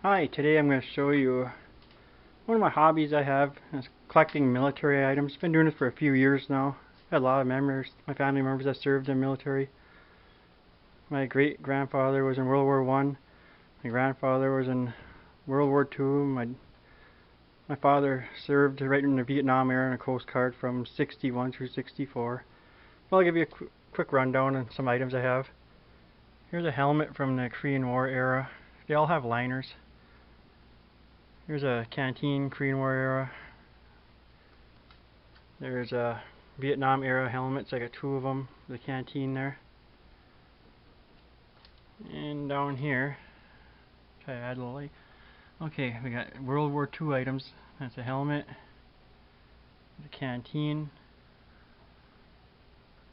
Hi, today I'm going to show you one of my hobbies I have is collecting military items. Been doing this for a few years now. Got a lot of members, my family members that served in the military. My great grandfather was in World War I. My grandfather was in World War II. My father served right in the Vietnam era in the Coast Guard from 61 through 64. Well, I'll give you a quick rundown on some items I have. Here's a helmet from the Korean War era. They all have liners. Here's a canteen, Korean War era. There's a Vietnam era helmets. I got two of them. The canteen there. And down here, try to add a little light. Okay, we got World War II items. That's a helmet, the canteen,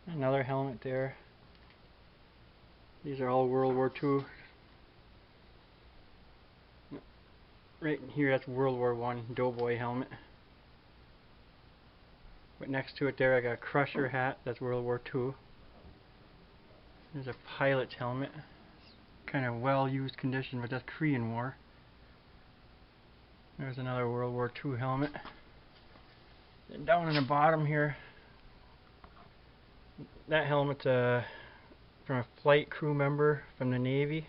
another helmet there. These are all World War II. Right here, that's World War I Doughboy helmet. But next to it there, I got a Crusher hat. That's World War II. There's a pilot's helmet. Kind of well-used condition, but that's Korean War. There's another World War II helmet. And down in the bottom here, that helmet's from a flight crew member from the Navy.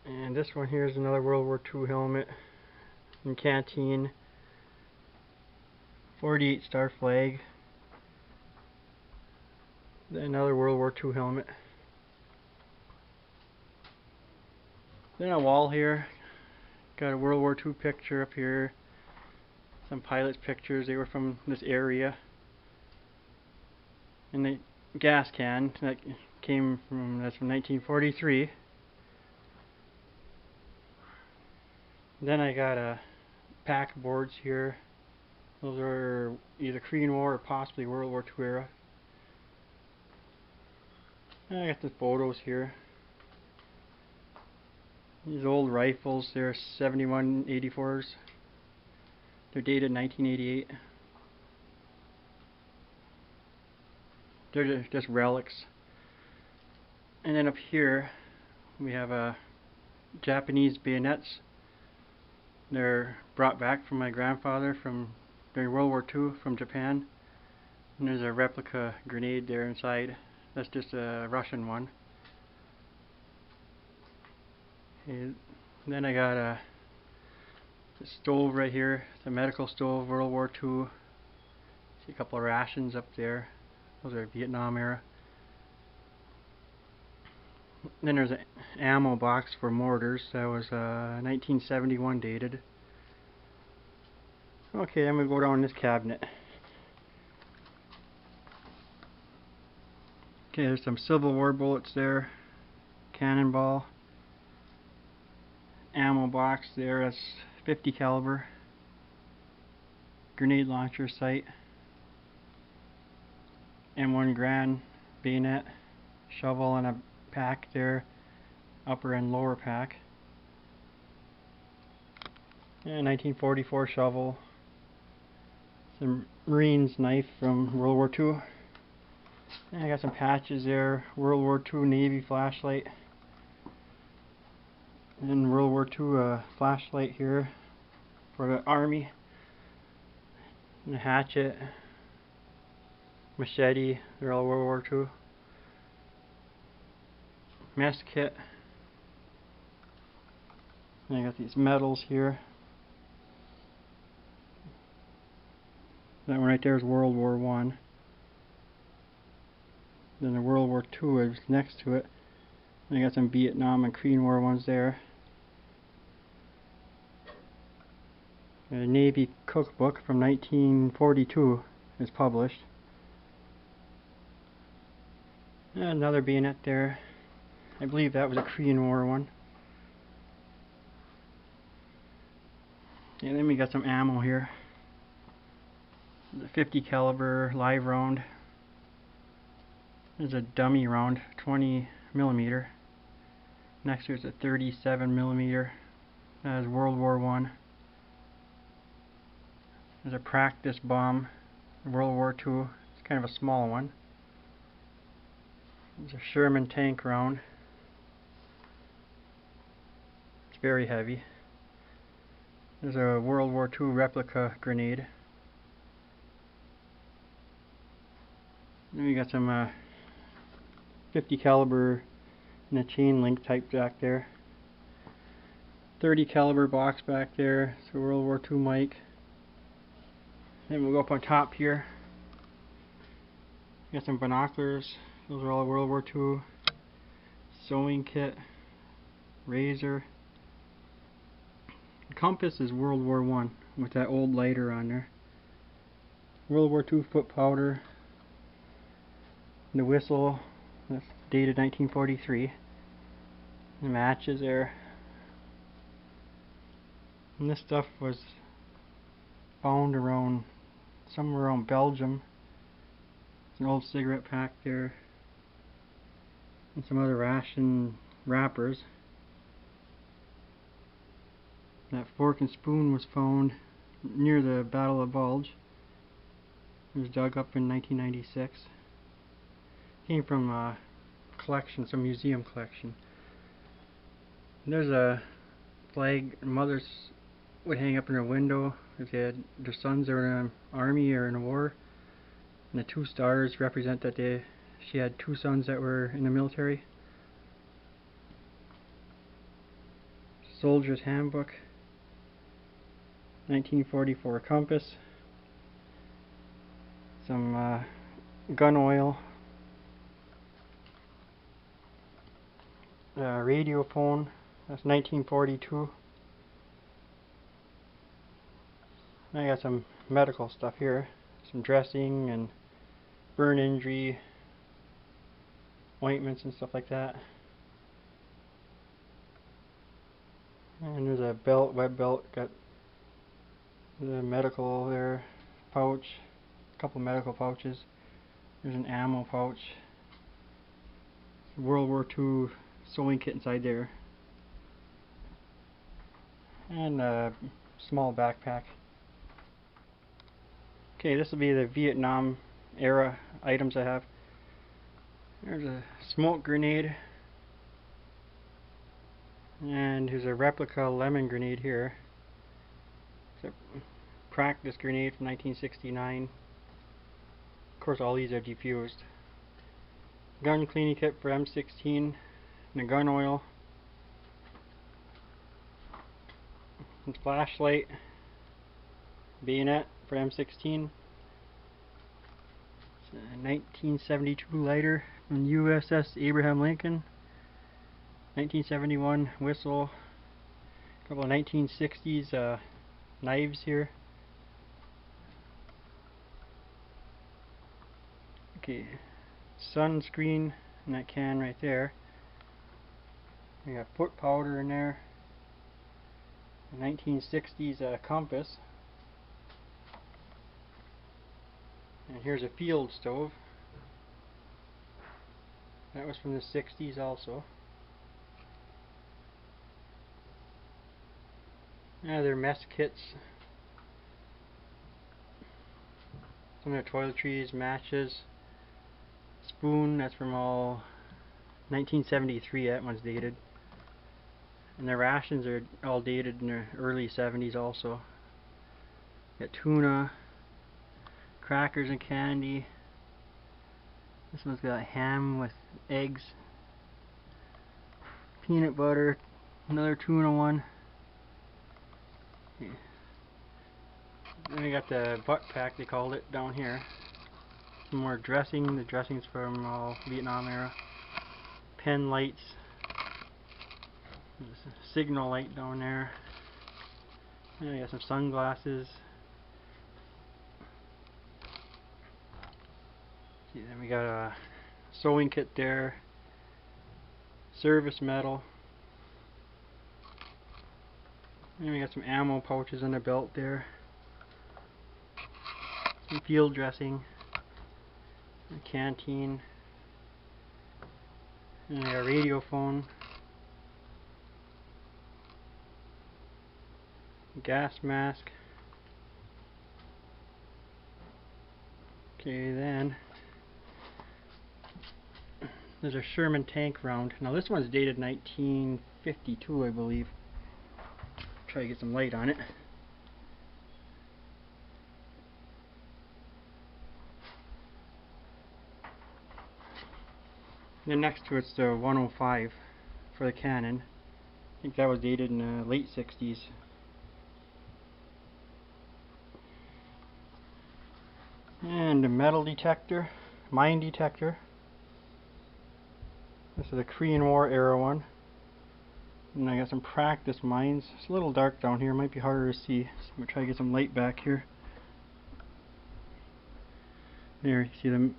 And this one here is another World War II helmet and canteen. 48 star flag. Another World War II helmet. Then a wall here. Got a World War II picture up here. Some pilots' pictures. They were from this area. And the gas can that's from 1943. Then I got a pack of boards here. Those are either Korean War or possibly World War II era. And I got the photos here. These old rifles, they're 71-84s. They're dated 1988. They're just relics. And then up here, we have Japanese bayonets. They're brought back from my grandfather during World War II from Japan. And there's a replica grenade there inside. That's just a Russian one. And then I got a stove right here. It's a medical stove, World War II. See a couple of rations up there. Those are Vietnam era. Then there's an ammo box for mortars. That was 1971 dated. Okay, I'm going to go down this cabinet. Okay, there's some Civil War bullets there. Cannonball. Ammo box there, that's 50 caliber. Grenade launcher sight. M1 Grand bayonet. Shovel and a pack there. Upper and lower pack. And 1944 shovel. Some Marines knife from World War II. And I got some patches there. World War II Navy flashlight. And World War II flashlight here for the Army. And a hatchet. Machete. They're all World War II. Mess kit. And I got these medals here. That one right there is World War I. Then the World War II is next to it. And I got some Vietnam and Korean War ones there. A Navy cookbook from 1942 is published. And another bayonet there. I believe that was a Korean War one. And then we got some ammo here. The 50 caliber live round. There's a dummy round, 20 millimeter. Next to it's a 37 millimeter. That is World War I. There's a practice bomb, World War II. It's kind of a small one. There's a Sherman tank round. very heavy. There's a World War II replica grenade. Then we got some 50 caliber and a chain link type back there. 30 caliber box back there. It's a World War II mic. Then we'll go up on top here. Got some binoculars. Those are all World War II. Sewing kit. Razor. The compass is World War I with that old lighter on there. World War II foot powder. The whistle. That's dated 1943. The matches there. And this stuff was found around somewhere around Belgium. It's an old cigarette pack there. And some other ration wrappers. That fork and spoon was found near the Battle of Bulge. It was dug up in 1996. Came from a collection, some museum collection. And there's a flag mothers would hang up in her window if they had their sons that were in the army or in a war. And the 2 stars represent that she had 2 sons that were in the military. Soldier's Handbook. 1944 compass. Some gun oil. Radio phone. That's 1942. I got some medical stuff here. Some dressing and burn injury ointments and stuff like that. And there's a belt, web belt, got the medical there, pouch, a couple medical pouches. There's an ammo pouch. World War II sewing kit inside there. And a small backpack. Okay, this will be the Vietnam era items I have. There's a smoke grenade. And here's a replica lemon grenade here. It's a practice grenade from 1969. Of course all these are defused. Gun cleaning kit for M16. And a gun oil. And flashlight. Bayonet for M16. It's a 1972 lighter from USS Abraham Lincoln. 1971 whistle. A couple of 1960s knives here. Okay, sunscreen in that can right there. We got foot powder in there. A 1960s compass. And here's a field stove. That was from the 60s also. They're mess kits. Some of the toiletries, matches. Spoon, that's from all 1973, that one's dated. And the rations are all dated in the early 70s also. Got tuna, crackers and candy. This one's got ham with eggs, peanut butter, another tuna one. Okay. Then we got the butt pack, they called it, down here. Some more dressing. The dressing's from Vietnam era. Pen lights. There's a signal light down there. And we got some sunglasses. See, then we got a sewing kit there. Service medal. And we got some ammo pouches in the belt there. Some field dressing. A canteen. And a radio phone. Gas mask. Okay, then there's a Sherman tank round. Now this one's dated 1952, I believe. Try to get some light on it. Then next to it's the 105 for the Canon. I think that was dated in the late 60s. And a metal detector, mine detector. This is a Korean War era one. And I got some practice mines. It's a little dark down here, might be harder to see. So I'm going to try to get some light back here. There, you see the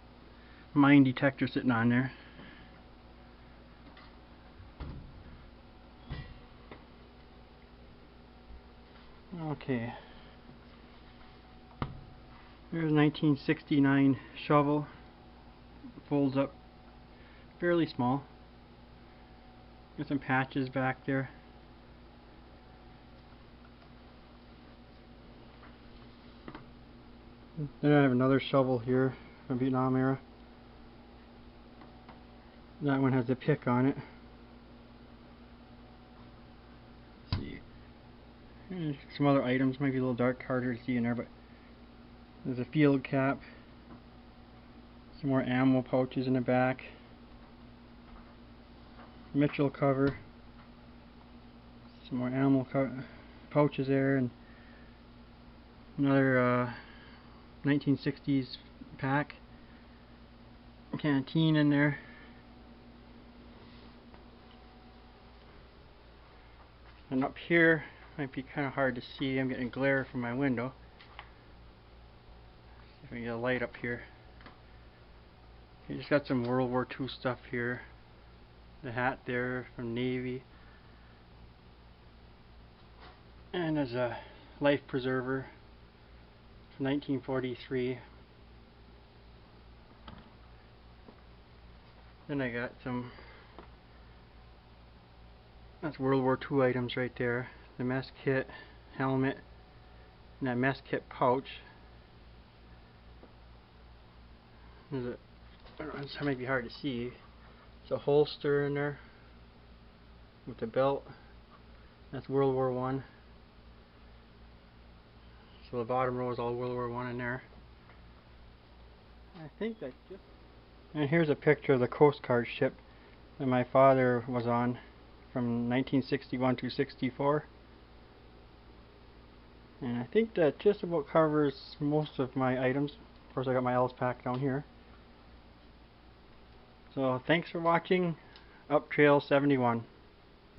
mine detector sitting on there. Okay. There's a 1969 shovel. Folds up fairly small. Got some patches back there. Then I have another shovel here from Vietnam era. That one has a pick on it. Let's see. And some other items might be a little dark, harder to see in there, but there's a field cap. Some more ammo pouches in the back. Mitchell cover. Some more ammo pouches there, and another 1960s pack. Canteen in there. And up here, might be kind of hard to see. I'm getting glare from my window. See if I can get a light up here. You just got some World War II stuff here. The hat there from Navy. And there's a life preserver from 1943. Then I got some, that's World War II items right there. The mess kit, helmet, and that mess kit pouch. There's a, I don't know, this might be hard to see. It's a holster in there with the belt. That's World War I. So the bottom row is all World War I in there. I think that's just. And here's a picture of the Coast Guard ship that my father was on from 1961 to 64. And I think that just about covers most of my items. Of course, I got my L's pack down here. So thanks for watching Up Trail 71.